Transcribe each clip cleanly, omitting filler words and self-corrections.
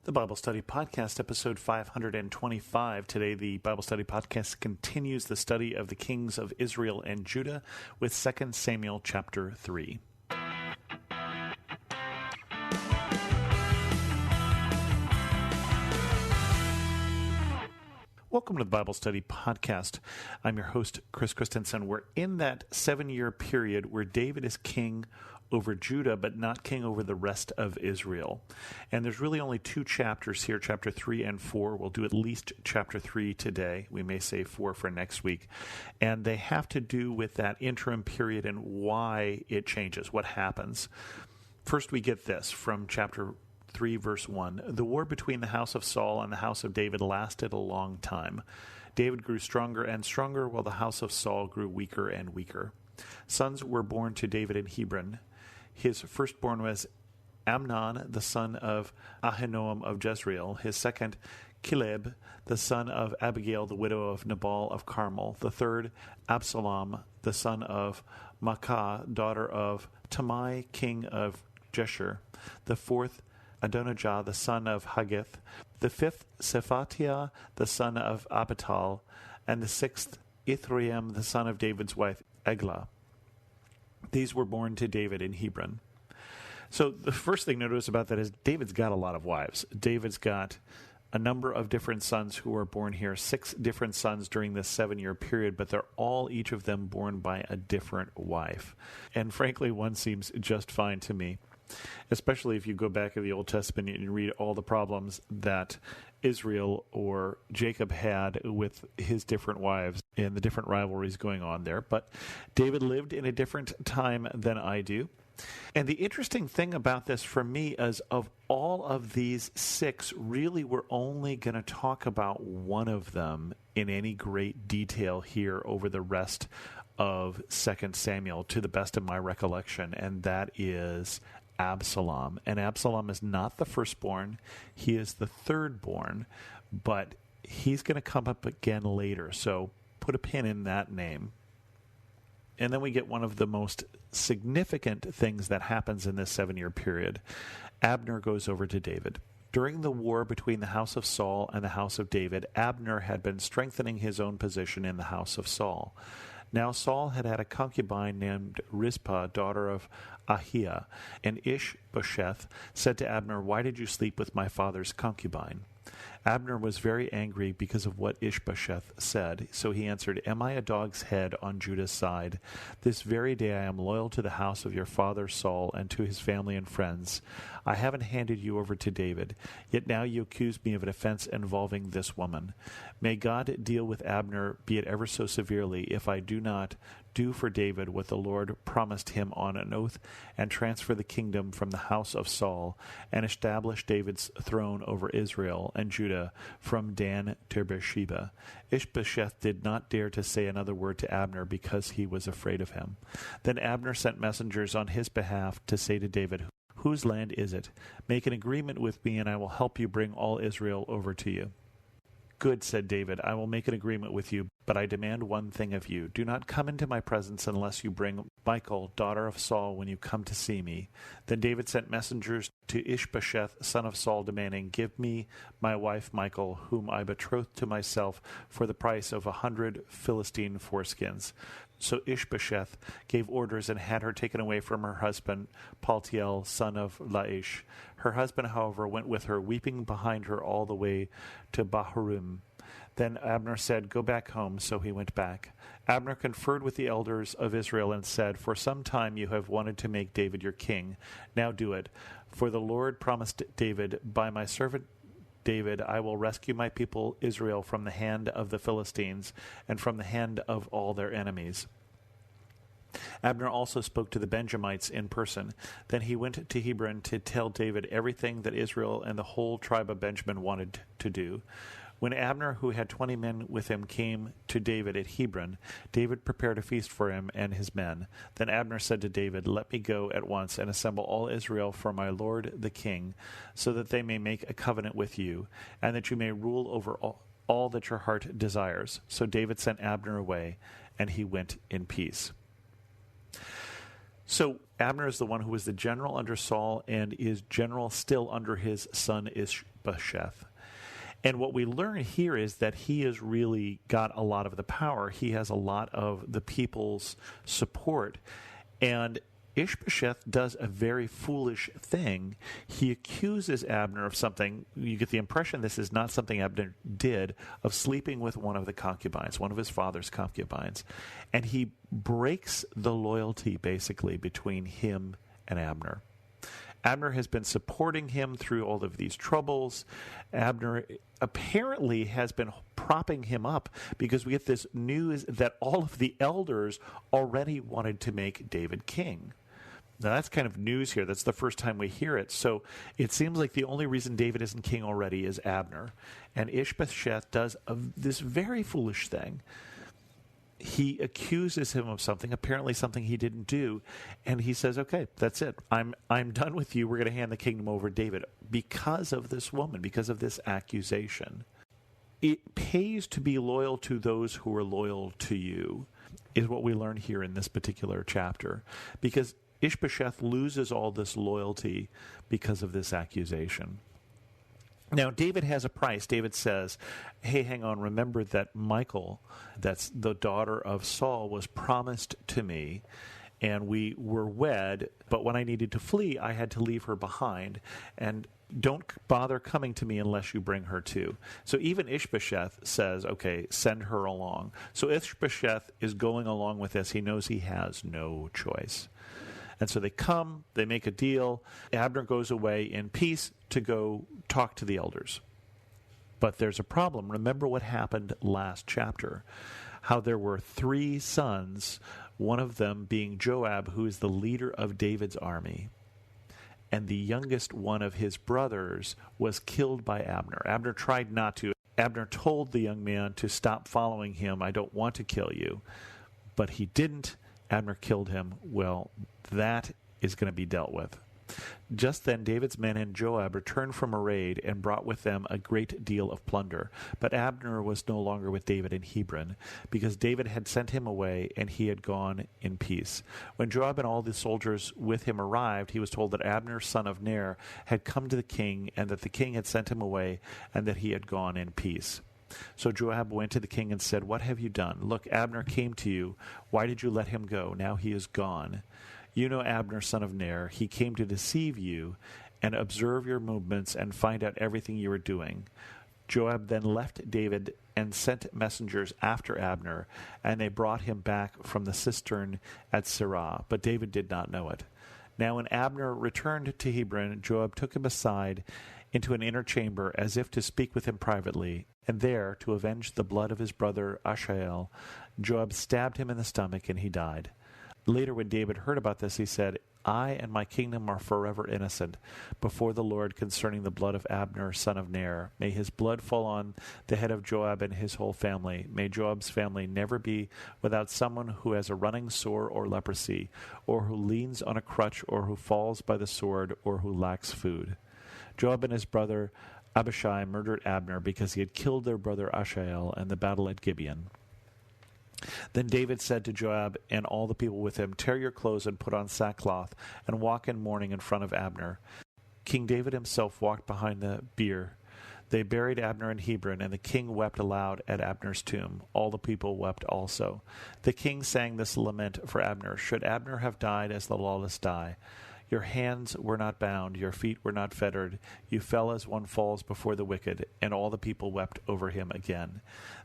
The Bible Study Podcast, episode 525. Today, the Bible Study Podcast continues the study of the kings of Israel and Judah with 2 Samuel chapter 3. Welcome to the Bible Study Podcast. I'm your host, Chris Christensen. We're in that 7-year period where David is king over Judah, but not king over the rest of Israel. And there's really only 2 chapters here, chapter 3 and 4. We'll do at least chapter 3 today. We may say 4 for next week. And they have to do with that interim period and why it changes, what happens. First, we get this from chapter 3, verse 1. The war between the house of Saul and the house of David lasted a long time. David grew stronger and stronger, while the house of Saul grew weaker and weaker. Sons were born to David in Hebron. His firstborn was Amnon, the son of Ahinoam of Jezreel. His second, Kileb, the son of Abigail, the widow of Nabal of Carmel. The third, Absalom, the son of Maacah, daughter of Talmai, king of Geshur. The fourth, Adonijah, the son of Haggith. The fifth, Shephatiah, the son of Abital. And the sixth, Ithream, the son of David's wife, Eglah. These were born to David in Hebron. So the first thing to notice about that is David's got a lot of wives. David's got a number of different sons who were born here, 6 different sons during this 7-year period, but they're all, each of them, born by a different wife. And frankly, one seems just fine to me, especially if you go back in the Old Testament and you read all the problems that Israel or Jacob had with his different wives and the different rivalries going on there. But David lived in a different time than I do. And the interesting thing about this for me is of all of these 6, really we're only going to talk about one of them in any great detail here over the rest of 2 Samuel, to the best of my recollection, and that is Absalom. And Absalom is not the firstborn, he is the thirdborn, but he's going to come up again later, so put a pin in that name. And then we get one of the most significant things that happens in this 7-year period. Abner goes over to David. During the war between the house of Saul and the house of David, Abner had been strengthening his own position in the house of Saul. Now Saul had had a concubine named Rizpah, daughter of Ahiah, and Ish-Bosheth said to Abner, "Why did you sleep with my father's concubine?" Abner was very angry because of what Ish-Bosheth said, so he answered, "Am I a dog's head on Judah's side? This very day I am loyal to the house of your father Saul and to his family and friends. I haven't handed you over to David, yet now you accuse me of an offense involving this woman. May God deal with Abner, be it ever so severely, if I do not do for David what the Lord promised him on an oath, and transfer the kingdom from the house of Saul, and establish David's throne over Israel and Judah from Dan to Beersheba." Ish-Bosheth did not dare to say another word to Abner because he was afraid of him. Then Abner sent messengers on his behalf to say to David, "Whose land is it? Make an agreement with me, and I will help you bring all Israel over to you." "Good," said David, "I will make an agreement with you, but I demand one thing of you. Do not come into my presence unless you bring Michal, daughter of Saul, when you come to see me." Then David sent messengers to Ish-Bosheth, son of Saul, demanding, "Give me my wife Michal, whom I betrothed to myself for the price of 100 Philistine foreskins." So Ish-Bosheth gave orders and had her taken away from her husband, Paltiel, son of Laish. Her husband, however, went with her, weeping behind her all the way to Bahurim. Then Abner said, "Go back home." So he went back. Abner conferred with the elders of Israel and said, "For some time you have wanted to make David your king. Now do it. For the Lord promised David, 'By my servant David, I will rescue my people Israel from the hand of the Philistines and from the hand of all their enemies.'" Abner also spoke to the Benjamites in person. Then he went to Hebron to tell David everything that Israel and the whole tribe of Benjamin wanted to do. When Abner, who had 20 men with him, came to David at Hebron, David prepared a feast for him and his men. Then Abner said to David, "Let me go at once and assemble all Israel for my lord the king, so that they may make a covenant with you, and that you may rule over all that your heart desires." So David sent Abner away, and he went in peace. So Abner is the one who was the general under Saul and is general still under his son Ish-Bosheth. And what we learn here is that he has really got a lot of the power. He has a lot of the people's support. And Ish-Bosheth does a very foolish thing. He accuses Abner of something. You get the impression this is not something Abner did, of sleeping with one of the concubines, one of his father's concubines. And he breaks the loyalty, basically, between him and Abner. Abner has been supporting him through all of these troubles. Abner apparently has been propping him up because we get this news that all of the elders already wanted to make David king. Now, that's kind of news here. That's the first time we hear it. So it seems like the only reason David isn't king already is Abner. And Ish-Bosheth does this very foolish thing. He accuses him of something, apparently something he didn't do, and he says, okay, that's it. I'm done with you. We're going to hand the kingdom over to David because of this woman, because of this accusation. It pays to be loyal to those who are loyal to you, is what we learn here in this particular chapter, because Ish-Bosheth loses all this loyalty because of this accusation. Now, David has a price. David says, hey, hang on, remember that Michal, that's the daughter of Saul, was promised to me, and we were wed, but when I needed to flee, I had to leave her behind, and don't bother coming to me unless you bring her too. So even Ish-Bosheth says, okay, send her along. So Ish-Bosheth is going along with this. He knows he has no choice. And so they come, they make a deal. Abner goes away in peace to go talk to the elders. But there's a problem. Remember what happened last chapter, how there were 3 sons, one of them being Joab, who is the leader of David's army. And the youngest one of his brothers was killed by Abner. Abner tried not to. Abner told the young man to stop following him. I don't want to kill you. But he didn't. Abner killed him. Well, that is going to be dealt with. Just then David's men and Joab returned from a raid and brought with them a great deal of plunder. But Abner was no longer with David in Hebron, because David had sent him away, and he had gone in peace. When Joab and all the soldiers with him arrived, he was told that Abner, son of Ner, had come to the king, and that the king had sent him away, and that he had gone in peace. So Joab went to the king and said, what have you done? Look, Abner came to you. Why did you let him go? Now he is gone. You know Abner, son of Ner. He came to deceive you and observe your movements and find out everything you are doing. Joab then left David and sent messengers after Abner, and they brought him back from the cistern at Sirah, but David did not know it. Now when Abner returned to Hebron, Joab took him aside into an inner chamber as if to speak with him privately, and there, to avenge the blood of his brother Asahel, Joab stabbed him in the stomach, and he died. Later, when David heard about this, he said, I and my kingdom are forever innocent before the Lord concerning the blood of Abner, son of Ner. May his blood fall on the head of Joab and his whole family. May Joab's family never be without someone who has a running sore or leprosy, or who leans on a crutch, or who falls by the sword, or who lacks food. Joab and his brother Abishai murdered Abner because he had killed their brother Asahel in the battle at Gibeon. Then David said to Joab and all the people with him, tear your clothes and put on sackcloth, and walk in mourning in front of Abner. King David himself walked behind the bier. They buried Abner in Hebron, and the king wept aloud at Abner's tomb. All the people wept also. The king sang this lament for Abner. Should Abner have died as the lawless die? Your hands were not bound, your feet were not fettered. You fell as one falls before the wicked, and all the people wept over him again.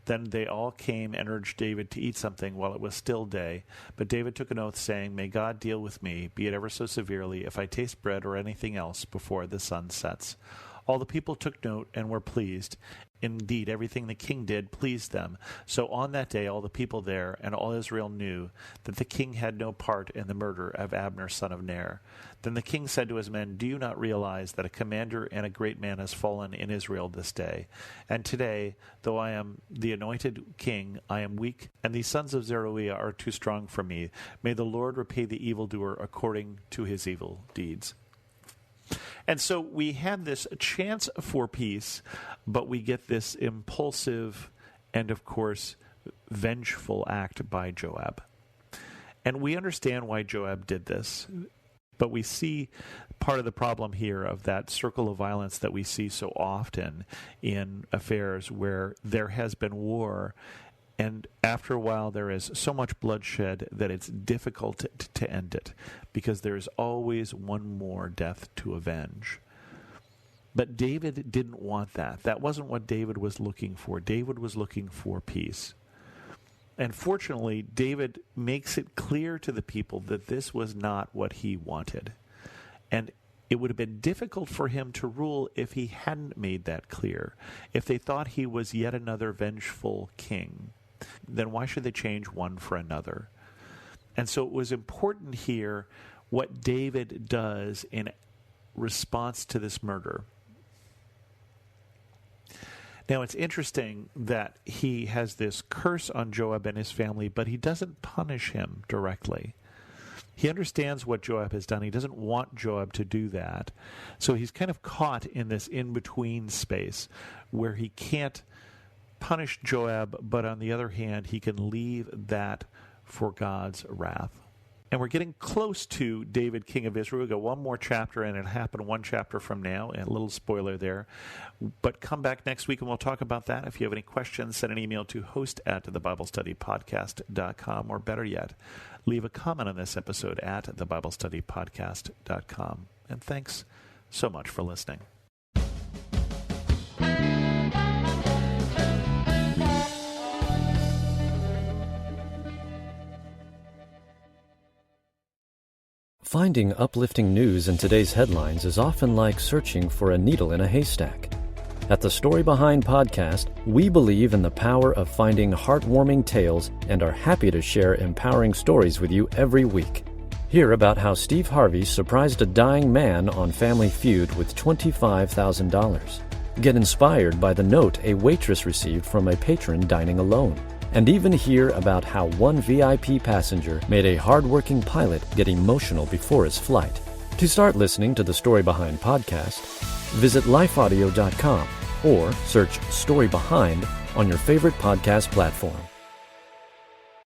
Then they all came and urged David to eat something while it was still day. But David took an oath, saying, May God deal with me, be it ever so severely, if I taste bread or anything else before the sun sets. All the people took note and were pleased. Indeed, everything the king did pleased them. So on that day all the people there and all Israel knew that the king had no part in the murder of Abner, son of Ner. Then the king said to his men, Do you not realize that a commander and a great man has fallen in Israel this day? And today, though I am the anointed king, I am weak, and these sons of Zeruiah are too strong for me. May the Lord repay the evildoer according to his evil deeds. And so we had this chance for peace, but we get this impulsive and, of course, vengeful act by Joab. And we understand why Joab did this. But we see part of the problem here of that circle of violence that we see so often in affairs where there has been war, and after a while there is so much bloodshed that it's difficult to end it, because there is always one more death to avenge. But David didn't want that. That wasn't what David was looking for. David was looking for peace. And fortunately, David makes it clear to the people that this was not what he wanted. And it would have been difficult for him to rule if he hadn't made that clear. If they thought he was yet another vengeful king, then why should they change one for another? And so it was important here what David does in response to this murder. Now, it's interesting that he has this curse on Joab and his family, but he doesn't punish him directly. He understands what Joab has done. He doesn't want Joab to do that. So he's kind of caught in this in-between space where he can't punish Joab, but on the other hand, he can leave that for God's wrath. And we're getting close to David, king of Israel. We've got one more chapter, and it'll happen one chapter from now. And a little spoiler there. But come back next week, and we'll talk about that. If you have any questions, send an email to host@thebiblestudypodcast.com, or better yet, leave a comment on this episode at thebiblestudypodcast.com. And thanks so much for listening. Finding uplifting news in today's headlines is often like searching for a needle in a haystack. At the Story Behind podcast, we believe in the power of finding heartwarming tales and are happy to share empowering stories with you every week. Hear about how Steve Harvey surprised a dying man on Family Feud with $25,000. Get inspired by the note a waitress received from a patron dining alone. And even hear about how one VIP passenger made a hard-working pilot get emotional before his flight. To start listening to the Story Behind podcast, visit lifeaudio.com or search Story Behind on your favorite podcast platform.